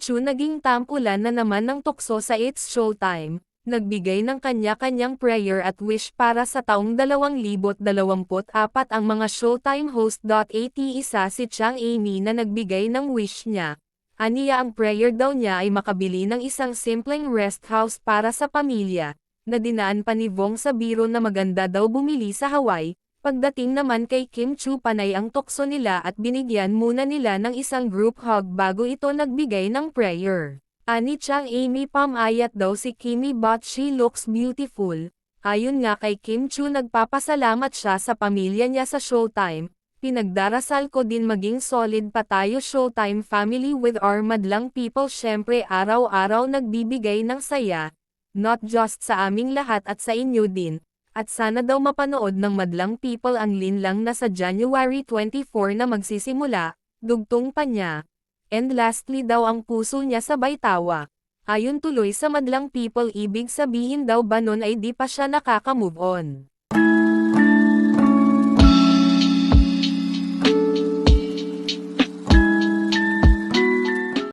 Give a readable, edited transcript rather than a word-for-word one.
Chu naging tampulan na naman ng tukso sa It's Showtime, nagbigay ng kanya-kanyang prayer at wish para sa taong 2024 ang mga Showtime host. At isa si Chang Amy na nagbigay ng wish niya. Aniya ang prayer daw niya ay makabili ng isang simpleng rest house para sa pamilya, na dinaan pa ni Vong sa biro na maganda daw bumili sa Hawaii. Pagdating naman kay Kim Chu panay ang tukso nila at binigyan muna nila ng isang group hug bago ito nagbigay ng prayer. Ani Chang Amy pamayat daw si Kimi but she looks beautiful. Ayon nga kay Kim Chu nagpapasalamat siya sa pamilya niya sa Showtime. Pinagdarasal ko din maging solid pa tayo Showtime family with our madlang people, syempre araw-araw nagbibigay ng saya. Not just sa aming lahat at sa inyo din. At sana daw mapanood ng madlang people ang linlang na sa January 24 na magsisimula, dugtong pa niya. And lastly daw ang puso niya sabay tawa. Ayon tuloy sa madlang people ibig sabihin daw ba nun ay di pa siya nakaka-move on.